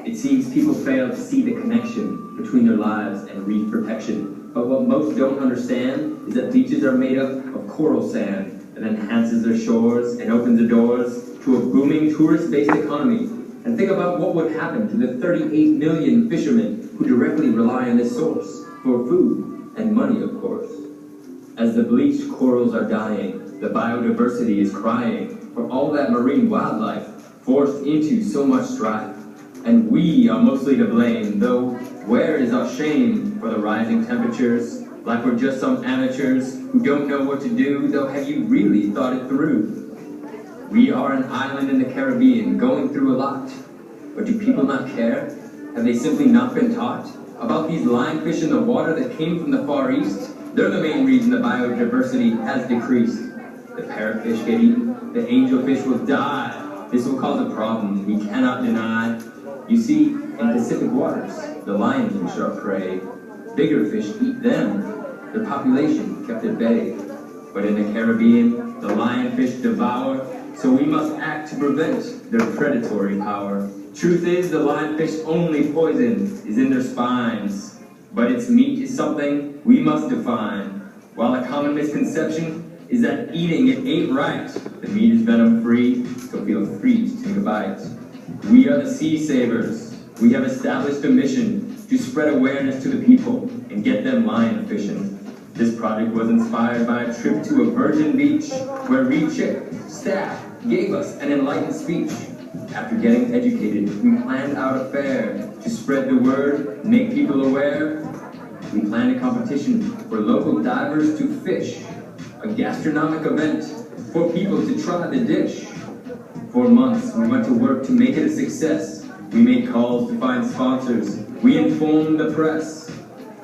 It seems people fail to see the connection between their lives and reef protection. But what most don't understand is that beaches are made up of coral sand that enhances their shores and opens the doors to a booming tourist-based economy. And think about what would happen to the 38 million fishermen who directly rely on this source for food and money, of course. As the bleached corals are dying, the biodiversity is crying for all that marine wildlife forced into so much strife. And we are mostly to blame, though where is our shame for the rising temperatures? Like we're just some amateurs who don't know what to do, though have you really thought it through? We are an island in the Caribbean, going through a lot. But do people not care? Have they simply not been taught about these lionfish in the water that came from the Far East? They're the main reason the biodiversity has decreased. The parrotfish get eaten, the angelfish will die. This will cause a problem we cannot deny. You see, in Pacific waters, the lionfish are prey. Bigger fish eat them. Their population kept at bay. But in the Caribbean, the lionfish devour, so we must act to prevent their predatory power. Truth is, the lionfish only poison is in their spines. But its meat is something we must define. While a common misconception is that eating it ain't right. The meat is venom-free, so feel free to take a bite. We are the sea savers. We have established a mission to spread awareness to the people and get them lion fishing. This project was inspired by a trip to a virgin beach where Reef staff gave us an enlightened speech. After getting educated, we planned out a fair to spread the word, make people aware. We planned a competition for local divers to fish, a gastronomic event for people to try the dish. For months, we went to work to make it a success. We made calls to find sponsors. We informed the press.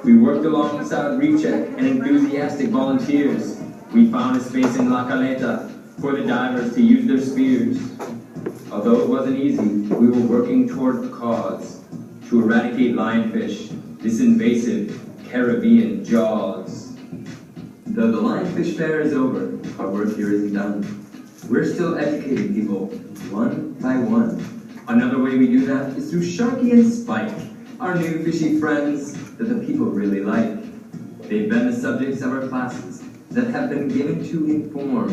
We worked alongside Reef and enthusiastic volunteers. We found a space in La Caleta for the divers to use their spears. Although it wasn't easy, we were working toward a cause to eradicate lionfish, this invasive Caribbean jaws. Though the lionfish fair is over, our work here isn't done. We're still educating people, one by one. Another way we do that is through Sharky and Spike, our new fishy friends that the people really like. They've been the subjects of our classes that have been given to inform,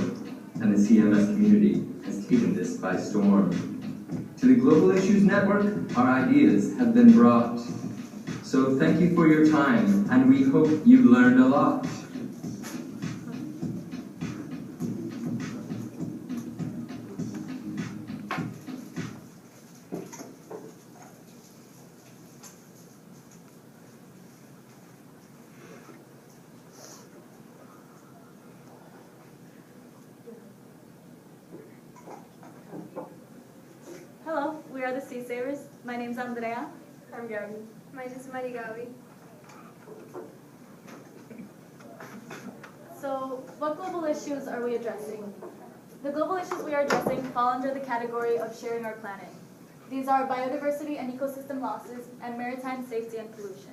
and the CMS community has taken this by storm. To the Global Issues Network, our ideas have been brought. So thank you for your time, and we hope you learned a lot. Hello, we are the Sea Savers. My name's Andrea. I'm Gabby. My name is Marigawi. So, what global issues are we addressing? The global issues we are addressing fall under the category of sharing our planet. These are biodiversity and ecosystem losses and maritime safety and pollution.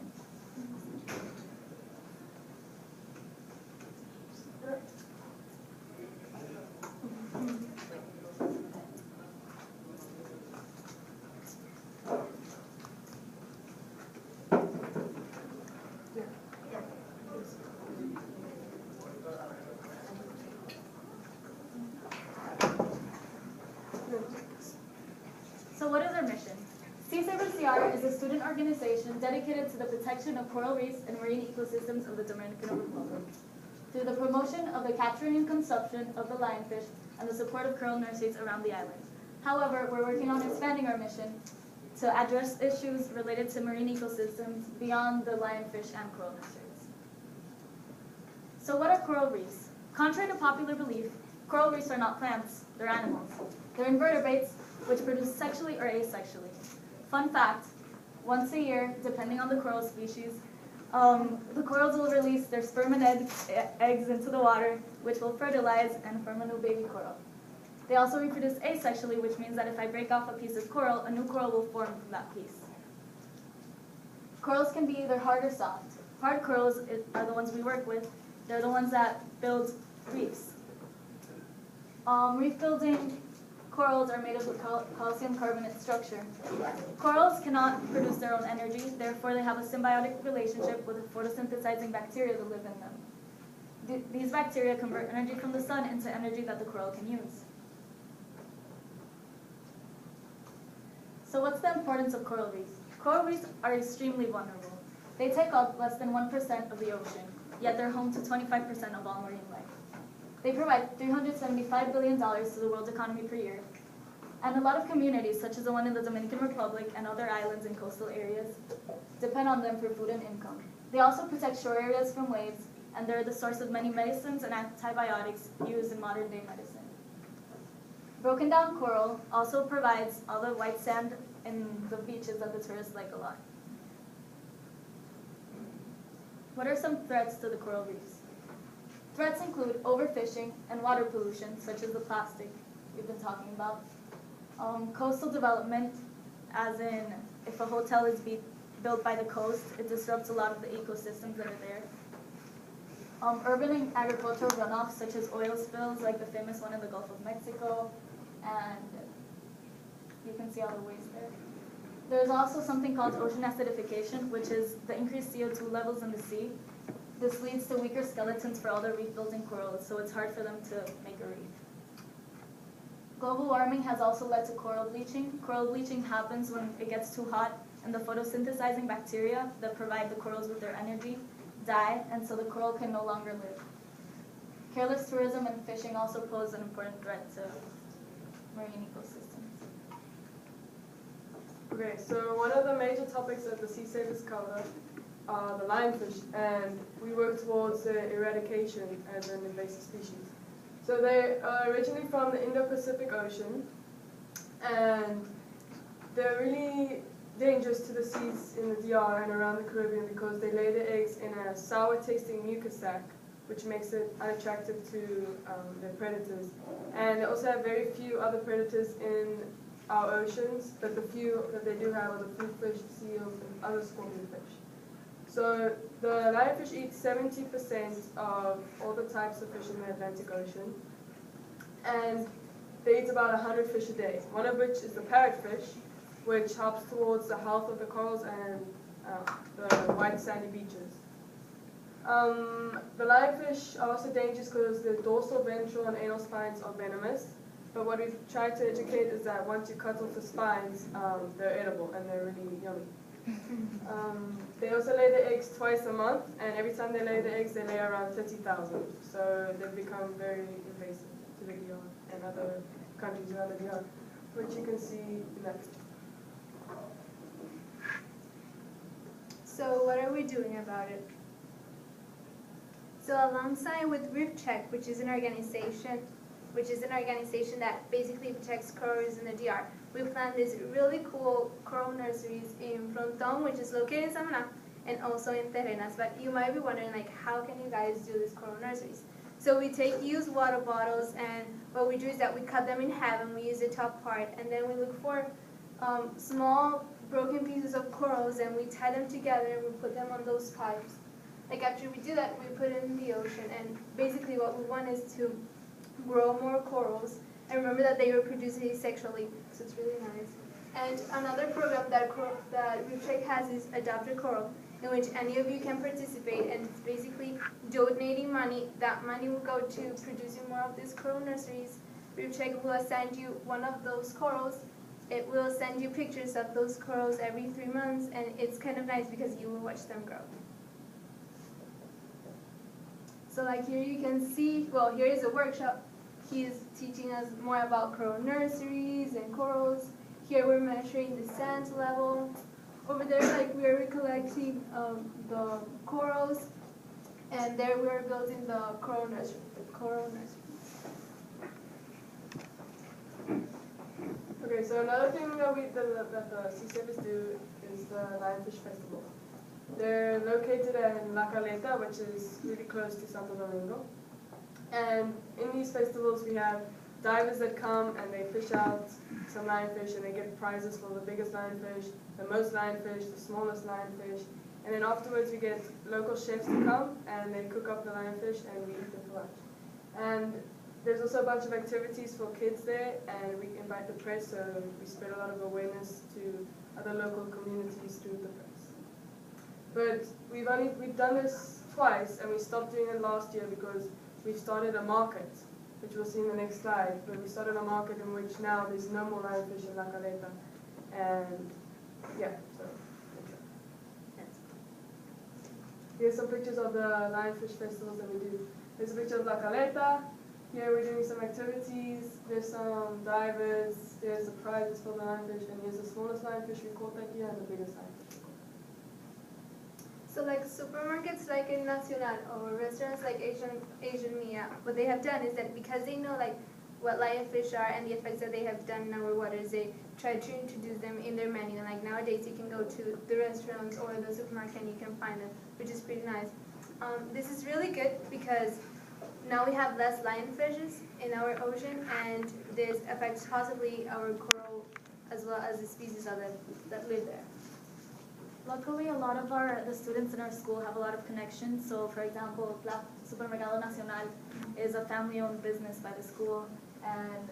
So what is our mission? Sea Savers CR is a student organization dedicated to the protection of coral reefs and marine ecosystems of the Dominican Republic through the promotion of the capturing and consumption of the lionfish and the support of coral nurseries around the island. However, we're working on expanding our mission to address issues related to marine ecosystems beyond the lionfish and coral nurseries. So what are coral reefs? Contrary to popular belief, coral reefs are not plants, they're animals. They're invertebrates, which produce sexually or asexually. Fun fact, once a year, depending on the coral species, the corals will release their sperm and eggs into the water, which will fertilize and form a new baby coral. They also reproduce asexually, which means that if I break off a piece of coral, a new coral will form from that piece. Corals can be either hard or soft. Hard corals are the ones we work with. They're the ones that build reefs. Reef building corals are made of a calcium carbonate structure. Corals cannot produce their own energy, therefore they have a symbiotic relationship with photosynthesizing bacteria that live in them. These bacteria convert energy from the sun into energy that the coral can use. So what's the importance of coral reefs? Coral reefs are extremely vulnerable. They take up less than 1% of the ocean, yet they're home to 25% of all marine life. They provide $375 billion to the world's economy per year. And a lot of communities, such as the one in the Dominican Republic and other islands and coastal areas, depend on them for food and income. They also protect shore areas from waves, and they're the source of many medicines and antibiotics used in modern-day medicine. Broken down coral also provides all the white sand in the beaches that the tourists like a lot. What are some threats to the coral reefs? Threats include overfishing and water pollution, such as the plastic we've been talking about. Coastal development, as in if a hotel is built by the coast, it disrupts a lot of the ecosystems that are there. Urban and agricultural runoff, such as oil spills, like the famous one in the Gulf of Mexico, and you can see all the waste there. There's also something called ocean acidification, which is the increased CO2 levels in the sea. This leads to weaker skeletons for all the reef-building corals, so it's hard for them to make a reef. Global warming has also led to coral bleaching. Coral bleaching happens when it gets too hot and the photosynthesizing bacteria that provide the corals with their energy die, and so the coral can no longer live. Careless tourism and fishing also pose an important threat to marine ecosystems. Okay, so one of the major topics that the Sea Savers cover are the lionfish, and we work towards their eradication as an invasive species. So they are originally from the Indo-Pacific Ocean, and they're really dangerous to the seas in the DR and around the Caribbean because they lay their eggs in a sour-tasting mucus sac, which makes it unattractive to their predators. And they also have very few other predators in our oceans, but the few that they do have are the fruit fish, seals, and other scorpion fish. So the lionfish eats 70% of all the types of fish in the Atlantic Ocean, and they eat about 100 fish a day, one of which is the parrotfish, which helps towards the health of the corals and the white sandy beaches. The lionfish are also dangerous because the dorsal, ventral, and anal spines are venomous, but what we've tried to educate is that once you cut off the spines, they're edible and they're really yummy. They also lay their eggs twice a month, and every time they lay the eggs, they lay around 30,000. So they've become very invasive to the DR and other countries around the DR, which you can see next. So what are we doing about it? So alongside with Reef Check, which is an organization that basically protects corals in the DR, we planted these really cool coral nurseries in Fronton, which is located in Samaná, and also in Terrenas. But you might be wondering, like, how can you guys do these coral nurseries? So we take used water bottles, and what we do is that we cut them in half, and we use the top part, and then we look for small broken pieces of corals, and we tie them together, and we put them on those pipes. Like, after we do that, we put it in the ocean, and basically what we want is to grow more corals, and remember that they reproduce asexually, so it's really nice. And another program that Reef Check has is Adopt a Coral, in which any of you can participate, and it's basically donating money. That money will go to producing more of these coral nurseries. Reef Check will assign you one of those corals. It will send you pictures of those corals every 3 months, and it's kind of nice because you will watch them grow. So like here you can see, well, here is a workshop. He's teaching us more about coral nurseries and corals. Here we're measuring the sand level. Over there, like, we're collecting the corals, and there we're building the coral nursery. Okay, so another thing that the Sea Savers do is the Lionfish Festival. They're located in La Caleta, which is really close to Santo Domingo. And in these festivals, we have divers that come and they fish out some lionfish, and they get prizes for the biggest lionfish, the most lionfish, the smallest lionfish. And then afterwards, we get local chefs to come, and they cook up the lionfish, and we eat them for lunch. And there's also a bunch of activities for kids there, and we invite the press, so we spread a lot of awareness to other local communities through the press. But we've done this twice, and we stopped doing it last year because we've started a market, which we'll see in the next slide. But we started a market in which now there's no more lionfish in La Caleta, and yeah, so. Here's some pictures of the lionfish festivals that we do. There's a picture of La Caleta. Here we're doing some activities. There's some divers. There's the prizes for the lionfish, and here's the smallest lionfish we caught that year and the biggest lionfish. So like supermarkets like in Nacional or restaurants like Asian Mia, what they have done is that because they know like what lionfish are and the effects that they have done in our waters, they try to introduce them in their menu. Like nowadays you can go to the restaurants or the supermarket and you can find them, which is pretty nice. This is really good because now we have less lionfishes in our ocean, and this affects possibly our coral as well as the species that live there. Luckily, a lot of the students in our school have a lot of connections. So, for example, La Supermercado Nacional is a family-owned business by the school, and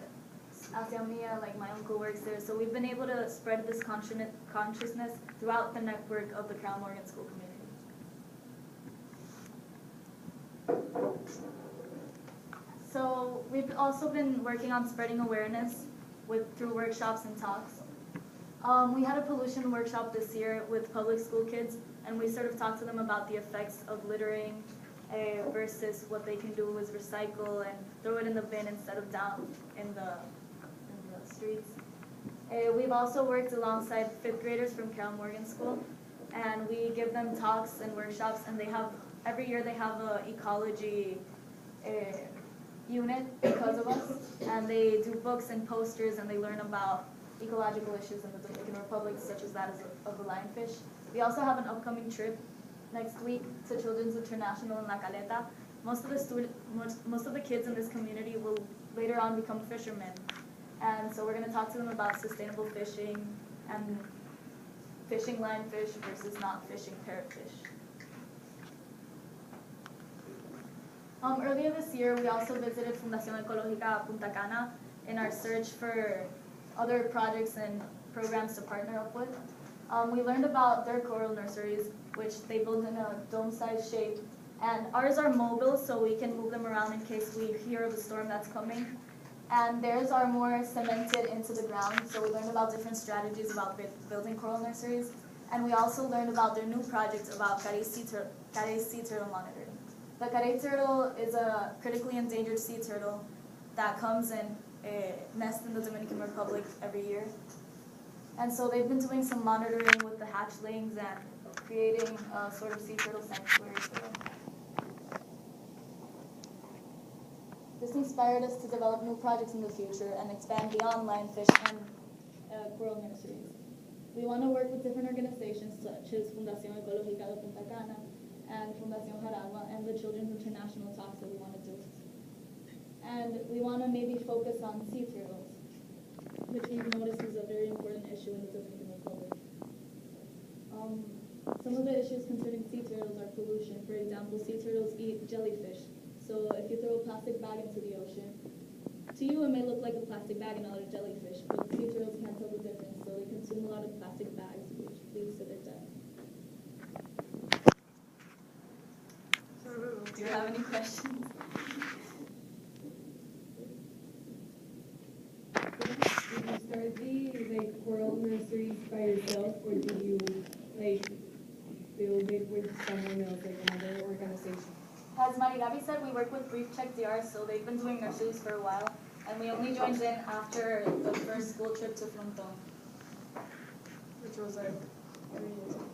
Hacia Mia, like my uncle works there. So we've been able to spread this consciousness throughout the network of the Crown Morgan School community. So we've also been working on spreading awareness through workshops and talks. We had a pollution workshop this year with public school kids, and we sort of talked to them about the effects of littering versus what they can do is recycle and throw it in the bin instead of down in the streets. We've also worked alongside 5th graders from Carol Morgan School, and we give them talks and workshops, and every year they have an ecology unit because of us, and they do books and posters, and they learn about ecological issues in the Dominican Republic, such as that of the lionfish. We also have an upcoming trip next week to Children's International in La Caleta. Most of the kids in this community will later on become fishermen, and so we're going to talk to them about sustainable fishing and fishing lionfish versus not fishing parrotfish. Earlier this year, we also visited Fundación Ecológica Punta Cana in our search for other projects and programs to partner up with. We learned about their coral nurseries, which they build in a dome-sized shape. And ours are mobile, so we can move them around in case we hear of a storm that's coming. And theirs are more cemented into the ground, so we learned about different strategies about building coral nurseries. And we also learned about their new project about carey sea turtle monitoring. The carey turtle is a critically endangered sea turtle that comes and nest in the Dominican Republic every year. And so they've been doing some monitoring with the hatchlings and creating a sort of sea turtle sanctuary for them. This inspired us to develop new projects in the future and expand beyond lionfish and coral nurseries. We want to work with different organizations such as Fundación Ecológica de Punta Cana and Fundación Jaragua and the Children's International talks that we want to do. And we want to maybe focus on sea turtles, which we've noticed is a very important issue in the Dominican Republic. Some of the issues concerning sea turtles are pollution. For example, sea turtles eat jellyfish. So if you throw a plastic bag into the ocean, to you it may look like a plastic bag and not a jellyfish, but sea turtles can't tell the difference, so they consume a lot of plastic bags, which leads to their death. Do you have any questions? Did you start the coral nurseries by yourself, or did you build it with someone else, like another organization? As Marigaby said, we work with Reefs DR, so they've been doing nurseries for a while, and we only joined in after the first school trip to Frontón. Which was like 3 years ago.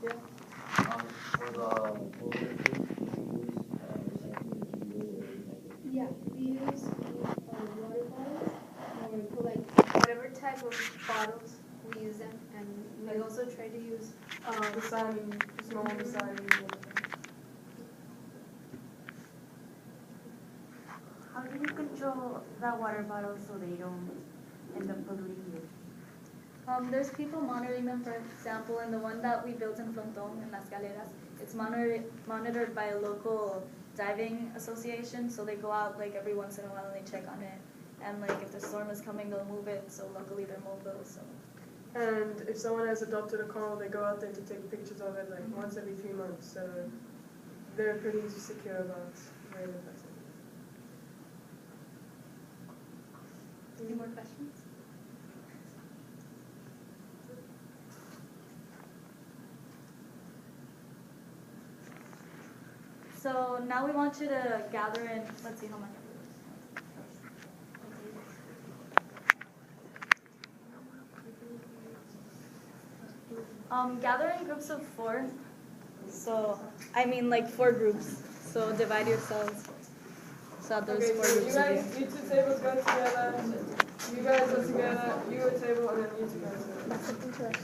Yeah. For the Yeah, we use water bottles, and we put like whatever type of bottles we use them, and we also try to use The sun, just normal design. How do you control the water bottles so they don't end up polluting you? There's people monitoring them, for example, in the one that we built in Frontón, in Las Galeras. It's monitored by a local diving association, so they go out like every once in a while and they check on it. And like if the storm is coming, they'll move it. So luckily they're mobile. So. And if someone has adopted a coral, they go out there to take pictures of it like once every 3 months. So they're pretty secure about it. Very impressive. Any more questions? So now we want you to gather in, let's see how much. Gather in groups of 4. So, I mean like 4 groups. So divide yourselves. So there's Okay, 4 so groups of you. you 2 tables go together, you guys go together, you a table, and then you 2 go together.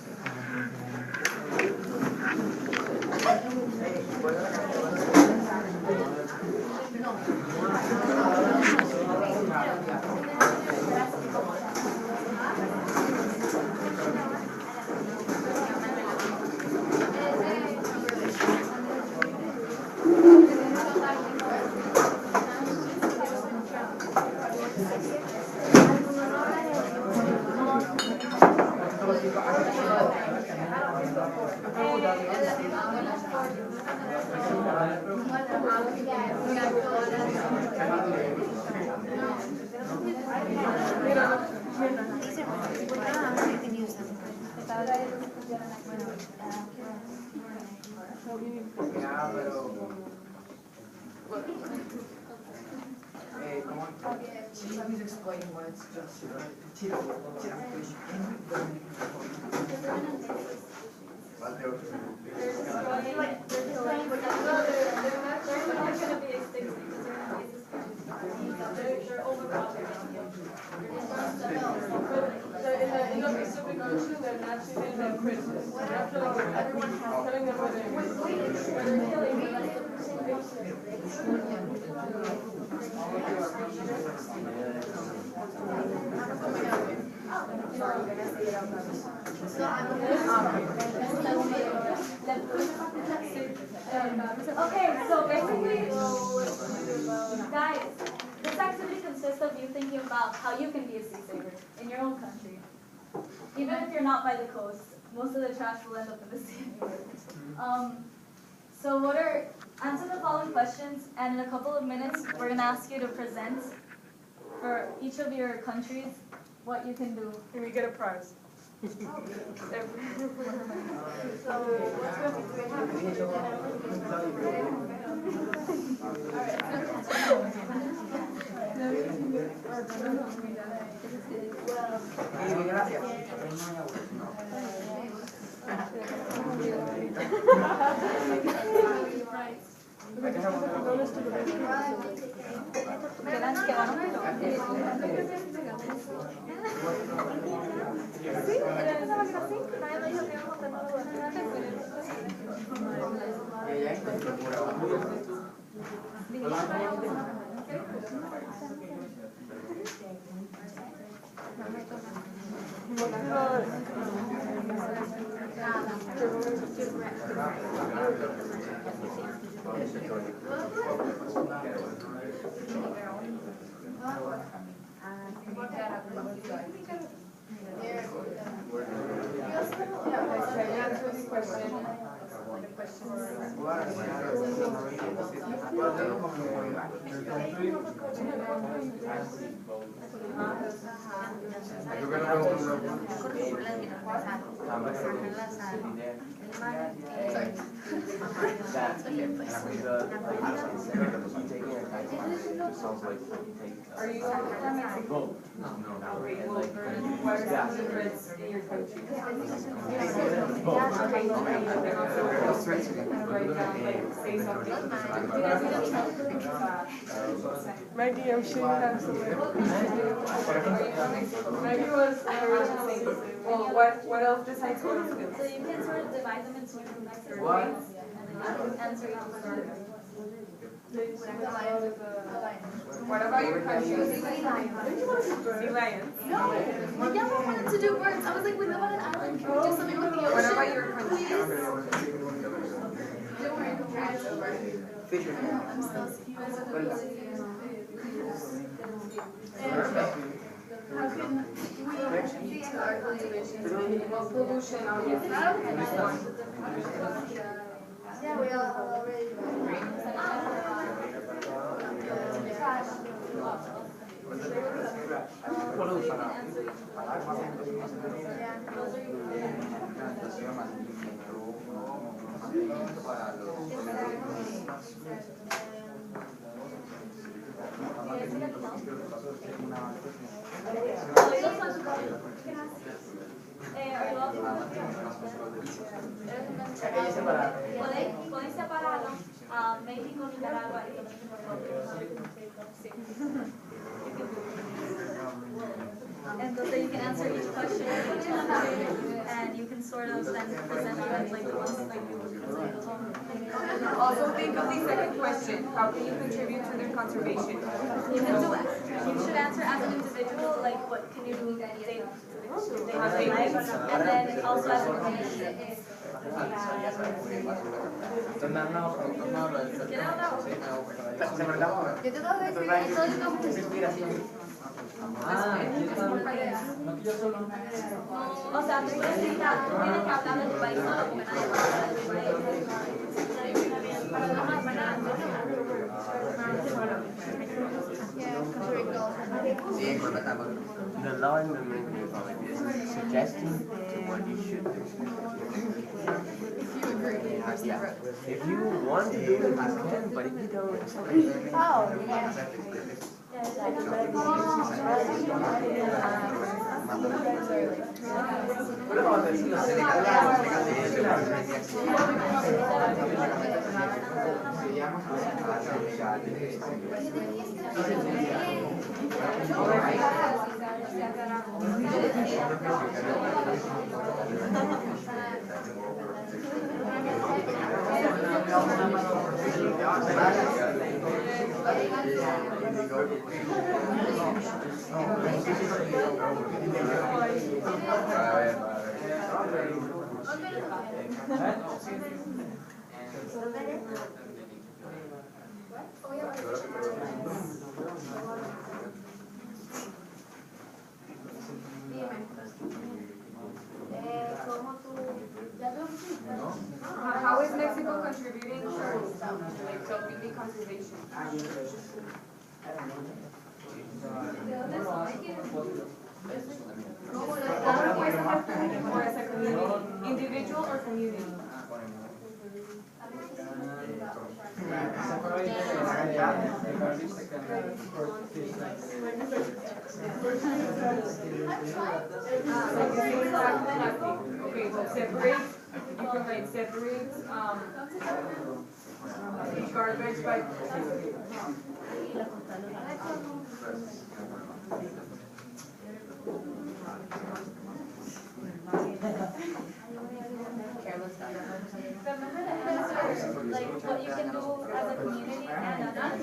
Let me explain what it's just. In the Pacific Ocean, they're naturally named critters. Everyone has killing them with Okay, so basically, guys, this activity consists of you thinking about how you can be a sea saver in your own country. Even if you're not by the coast, most of the trash will end up in the sea anyway. So answer the following questions, and in a couple of minutes, we're going to ask you to present for each of your countries what you can do. and we get a prize. Maggie, I'm sure you have some. Maggie was originally. Well, what else besides oil skills? So you can sort of divide them into different grades, and then you can answer each one. What about your country? Sea lions. No, my grandma wanted to do birds. I was like, we live on an island. Can we do something with the ocean? What about your country? Please? Don't worry, How can we use our conservation to minimize pollution on the Yeah, we all already. ¿Pueden separarlo a México, Nicaragua y entonces you can answer each question and you can sort of then present it like the ones like you Also think of the second question. How can you contribute to their conservation? You can do it. You should answer as an individual, like what can you do day to life, and then also as a community. O sea, tú tienes que hablar de tu país, no The law in the Republic is suggesting to what you should do. Yeah. If you want to do it, you can, but if you don't, it's okay. Oh, yeah. How is Mexico contributing to community conservation? Or as a community, individual or community? Okay, so separate. You can write separate garbage by. like what you can do as a community and as a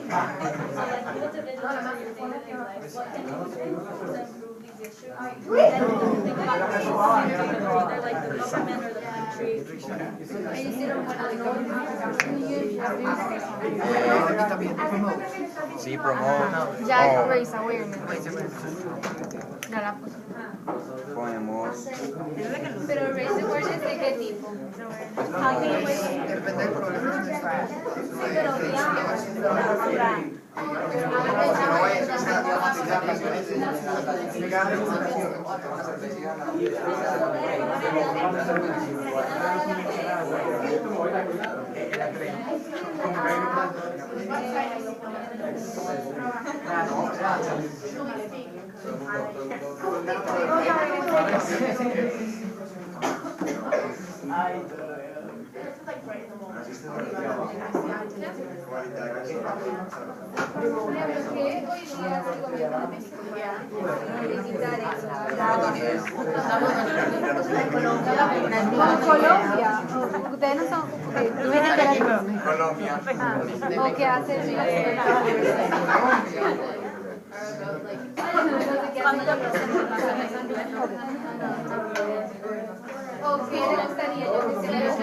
so like you individual in your day-to-day life, what can you do to improve these issues? And you think about things either like the government or the country. Sí, promote. Ya, raise awareness. No la puse. Podemos. Pero raise awareness de qué tipo? How can you raise awareness? Depende del problema que se trae. Pero digamos, Colombia. Ustedes no son. Tú vienes de la Colombia. ¿O qué hace cuando yo presento ¿O qué le gustaría? Yo quisiera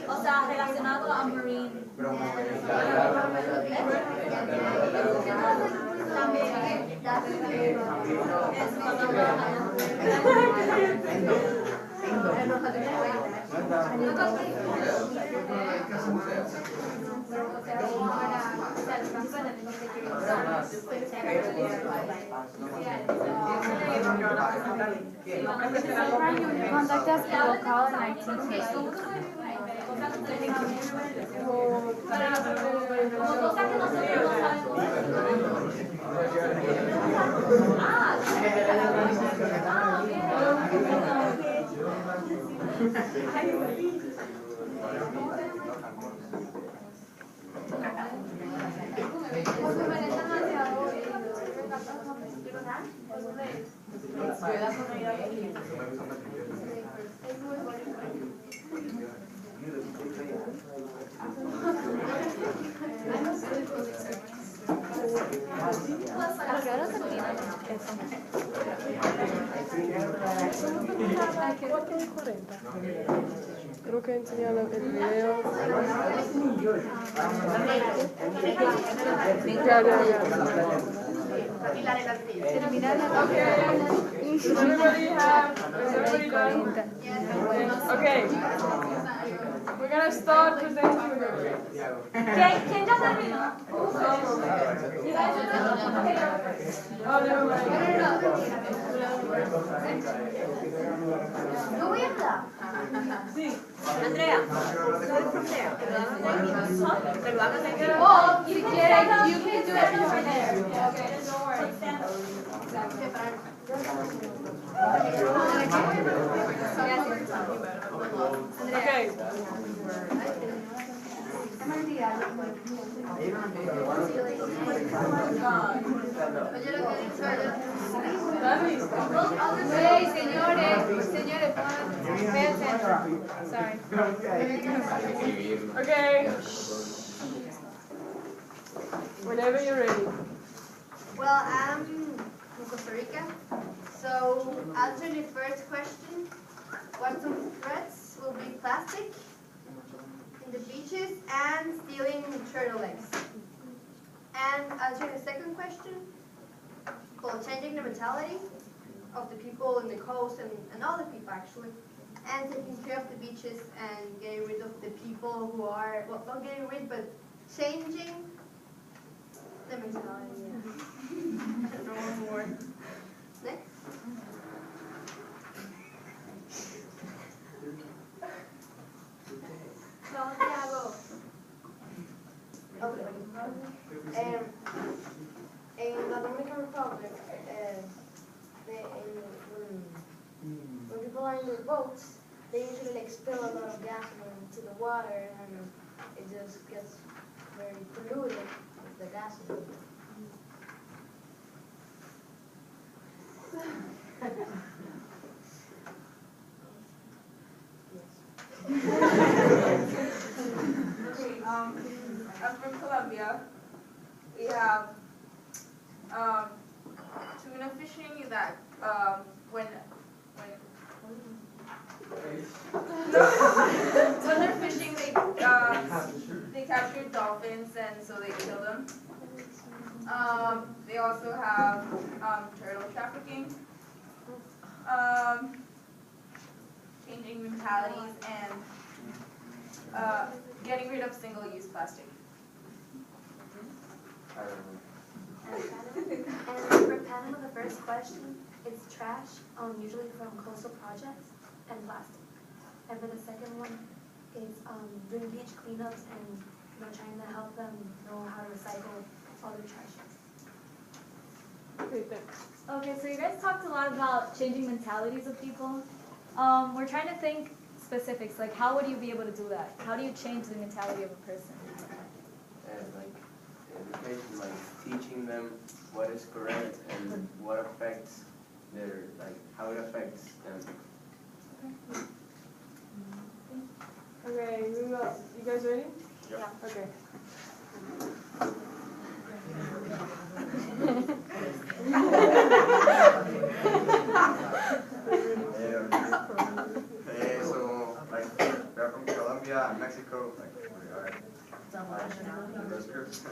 O sea, relacionado a marine. Contact us and we'll call in 1950. Creo que enseñan el video. Does everybody done? Okay. We're gonna start presenting the group. ¿Quién ya terminó? Oh, never mind. Sí. Andrea. Oh, si quieres, you can do it over there. Okay, don't worry. Stand up. Okay. Hey, señores, pay attention. Sorry. Okay. Whenever you're ready. Well, I'm from Costa Rica, so answering the first question, what some threats will be plastic in the beaches and stealing turtle eggs. And answering the second question, well, changing the mentality of the people in the coast and all the people actually, and taking care of the beaches and getting rid of the people who are, well, not getting rid, but changing the mentality. I don't know one more. Next. Santiago. Okay. In the Dominican Republic, when people are in their boats, they usually like spill a lot of gasoline into the water, and it just gets very polluted with the gasoline. Okay, I'm from Colombia. We have tuna fishing that when they're fishing they capture dolphins and so they kill them. They also have turtle trafficking, changing mentalities, and getting rid of single-use plastic. And for Panama, the first question, it's trash, usually from coastal projects, and plastic. And for the second one, is doing beach cleanups and trying to help them know how to recycle all their trash. Okay, thanks. Okay, so you guys talked a lot about changing mentalities of people. We're trying to think specifics, like how would you be able to do that? How do you change the mentality of a person? And like education, like teaching them what is correct and what affects their, like how it affects them. Okay, who else? You guys ready? Yeah. Okay. So, like, we're from Colombia and Mexico, like, we are in those groups.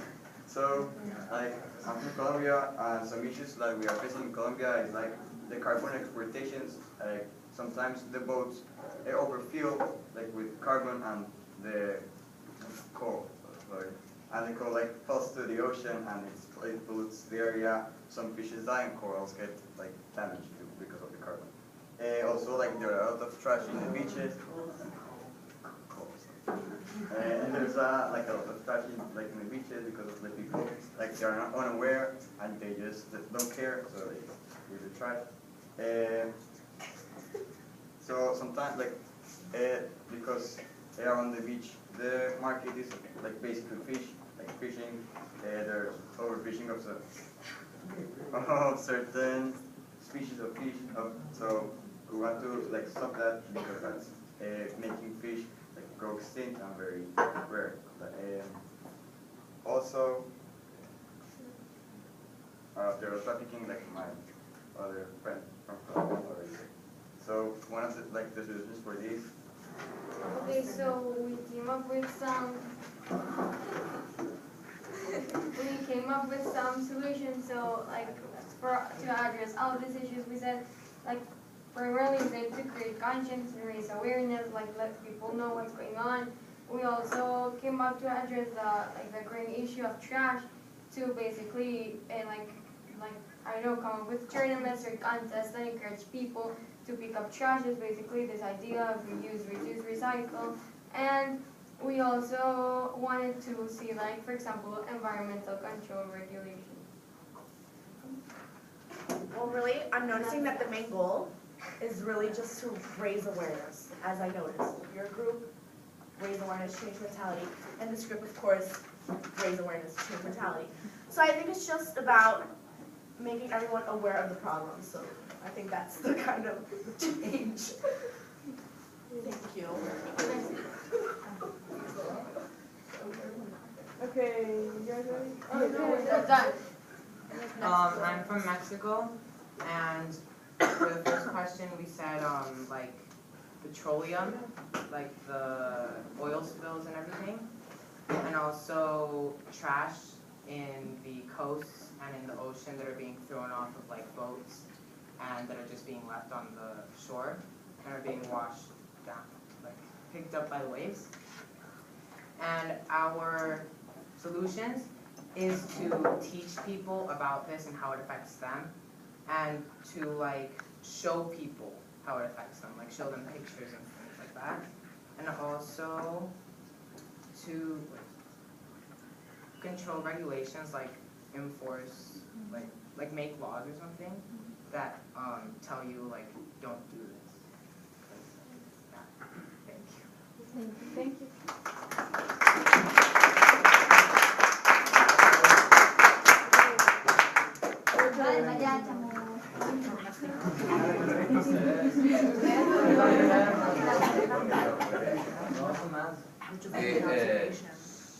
So, like, I'm from Colombia, and some issues like we are facing in Colombia is like the carbon exportations. Like, sometimes the boats they overfill like with carbon and the coal, and the coal like falls to the ocean and it pollutes the area. Some fishes die and corals get like damaged too because of the carbon. Also, like there are a lot of trash in the beaches. And there's like a lot of trash in the beaches because of the people like they are not unaware and they just don't care, so they use the trash. So sometimes like because they are on the beach, the market is like basically fish, like fishing. There's overfishing of certain species of fish. So we want to like stop that because that's making fish like go extinct and very rare. Also, there are trafficking, like my other friend from Colombia already said. So one of the solutions for this. Okay, so we came up with some solutions. So like to address all of these issues, we said like primarily we said to create conscience and raise awareness, like let people know what's going on. We also came up to address the growing issue of trash, to basically like I don't know, come up with tournaments or contests that encourage people to pick up trash. Is basically this idea of reuse, reduce, recycle. And we also wanted to see, like, for example, environmental control regulation. Well, really, I'm noticing that the main goal is really just to raise awareness, as I noticed. Your group, raise awareness, change mentality, and this group, of course, raise awareness, change mentality. So I think it's just about making everyone aware of the problem. So I think that's the kind of change. Thank you. Okay, you guys ready? Oh, no, we're done. I'm from Mexico, and for the first question we said like petroleum, like the oil spills and everything, and also trash in the coasts and in the ocean that are being thrown off of like boats and that are just being left on the shore and are being washed down, like picked up by the waves. And our solutions is to teach people about this and how it affects them, and to like show people how it affects them, like show them pictures and things like that, and also to control regulations, like enforce, like make laws or something that tell you like don't do this. Yeah. Thank you.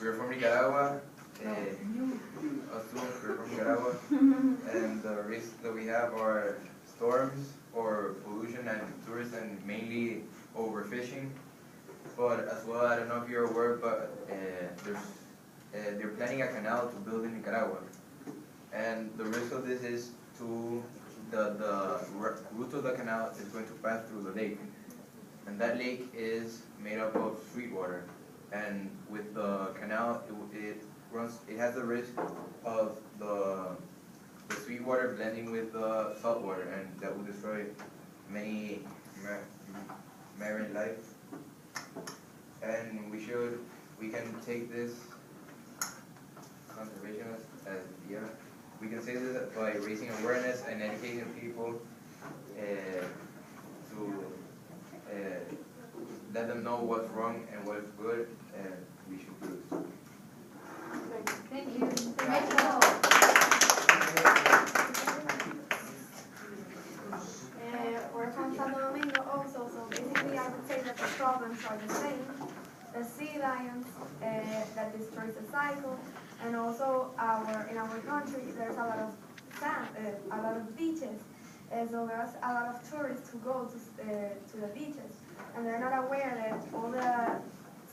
We're from Nicaragua. Us two, we're from Nicaragua, and the risks that we have are storms or pollution and tourism, and mainly overfishing. But as well, I don't know if you're aware, but they're planning a canal to build in Nicaragua, and the risk of this is to the route of the canal is going to pass through the lake, and that lake is made up of sweet water, and with the canal, it has the risk of the sweet water blending with the salt water, and that will destroy many marine life. And we can take this conservation as we can say this by raising awareness and educating people to let them know what's wrong and what is good, and we should do it. Thank you. We're from Santo Domingo also, so basically I would say that the problems are the same. The sea lions that destroys the cycle, and also in our country there's a lot of sand, a lot of beaches, so there's a lot of tourists who go to the beaches, and they're not aware that all the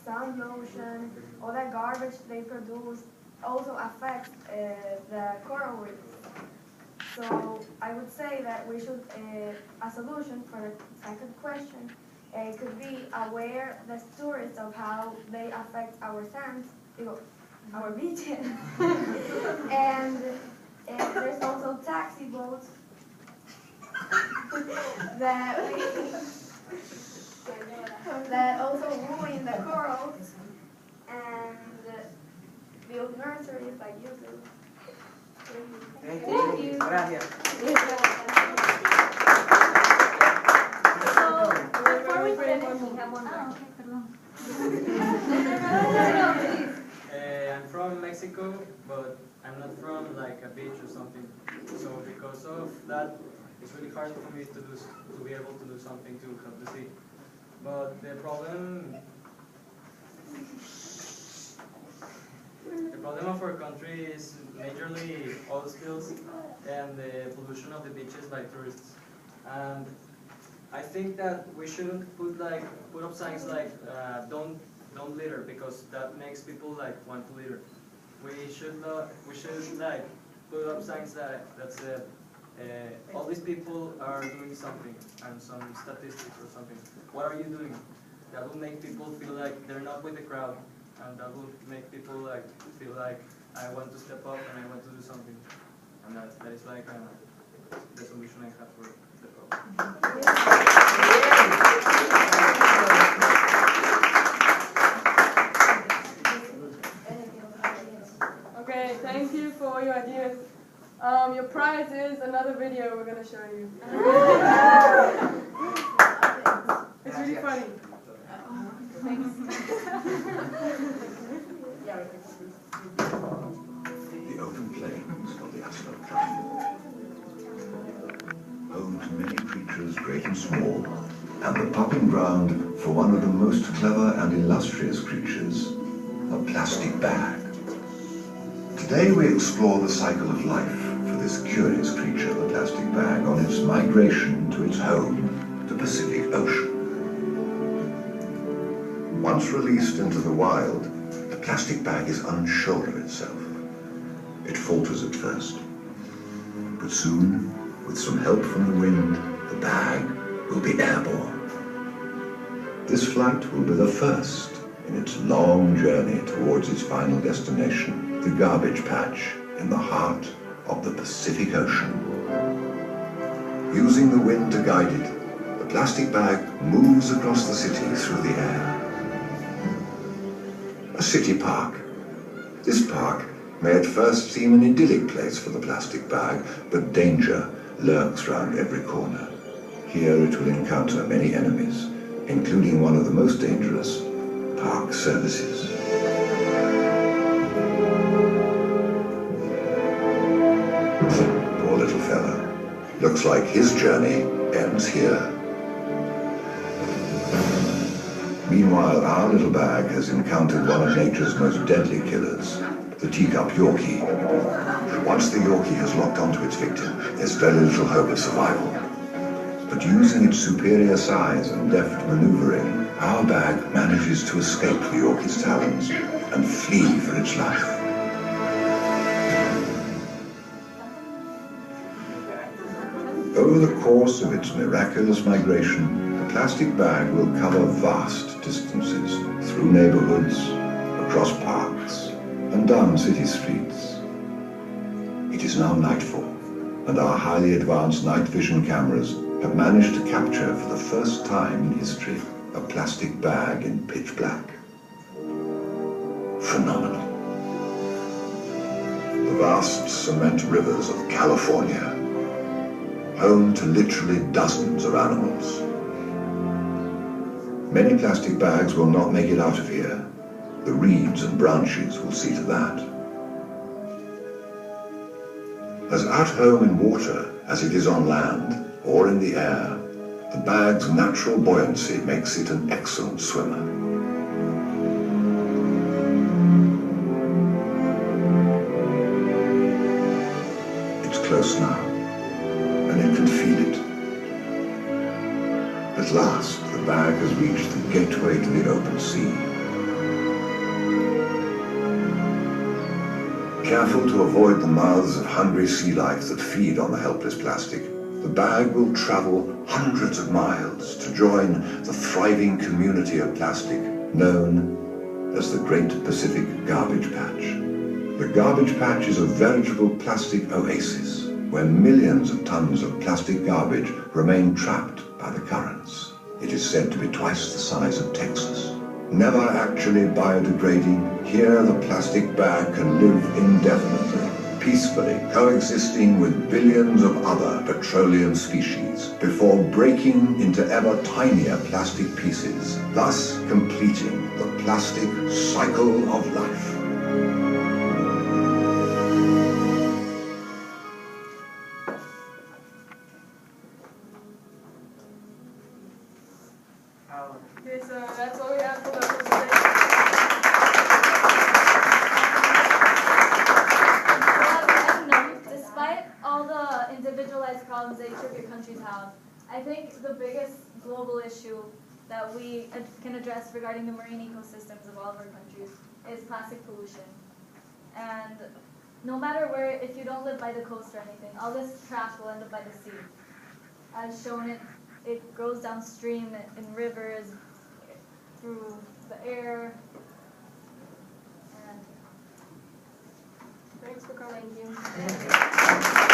sun lotion, all the garbage they produce also affects the coral reefs. So I would say that we should, a solution for the second question, could be aware the tourists of how they affect our sands, our beaches. and there's also taxi boats that also ruin the corals and build nurseries like you do. Thank you. Gracias. Before we finish, we have one more. I'm from Mexico, but I'm not from like a beach or something. So because of that, it's really hard for me to be able to do something to help the sea. But the problem of our country is majorly oil spills and the pollution of the beaches by tourists. And I think that we shouldn't put up signs like don't litter, because that makes people like want to litter. We should like put up signs that said all these people are doing something, and some statistics or something. What are you doing? That will make people feel like they're not with the crowd, and that will make people like feel like I want to step up and I want to do something. And that is like the solution I have for the problem. Okay, thank you for all your ideas. Your prize is another video we're going to show you. It's really funny. The open plains of the ASFM, home to many creatures great and small, and the pupping ground for one of the most clever and illustrious creatures, a plastic bag. Today we explore the cycle of life for this curious creature, the plastic bag, on its migration to its home, the Pacific Ocean. Once released into the wild, the plastic bag is unsure of itself. It falters at first, but soon, with some help from the wind, the bag will be airborne. This flight will be the first in its long journey towards its final destination, the garbage patch in the heart of the Pacific Ocean. Using the wind to guide it, the plastic bag moves across the city through the air. A city park. This park may at first seem an idyllic place for the plastic bag, but danger lurks round every corner. Here it will encounter many enemies, including one of the most dangerous, park services. Poor little fella. Looks like his journey ends here. Meanwhile, our little bag has encountered one of nature's most deadly killers, the teacup Yorkie. Once the Yorkie has locked onto its victim, there's very little hope of survival. But using its superior size and deft maneuvering, our bag manages to escape the Yorkie's talons and flee for its life. Over the course of its miraculous migration, the plastic bag will cover vast distances through neighborhoods, across parks, and down city streets. It is now nightfall, and our highly advanced night vision cameras have managed to capture for the first time in history a plastic bag in pitch black. Phenomenal. The vast cement rivers of California, home to literally dozens of animals. Many plastic bags will not make it out of here. The reeds and branches will see to that. As at home in water as it is on land or in the air, the bag's natural buoyancy makes it an excellent swimmer. It's close now, and it can feel it. At last, the bag has reached the gateway to the open sea. Careful to avoid the mouths of hungry sea life that feed on the helpless plastic, the bag will travel hundreds of miles to join the thriving community of plastic known as the Great Pacific Garbage Patch. The Garbage Patch is a veritable plastic oasis where millions of tons of plastic garbage remain trapped by the currents. It is said to be twice the size of Texas. Never actually biodegrading, here the plastic bag can live indefinitely, peacefully coexisting with billions of other petroleum species before breaking into ever tinier plastic pieces, thus completing the plastic cycle of life. Okay, so that's all we have for the presentation. Despite all the individualized problems that each of your countries have, I think the biggest global issue that we can address regarding the marine ecosystems of all of our countries is plastic pollution. And no matter where, if you don't live by the coast or anything, all this trash will end up by the sea. As shown, it goes downstream in rivers, through the air. And thanks for coming. Thank you.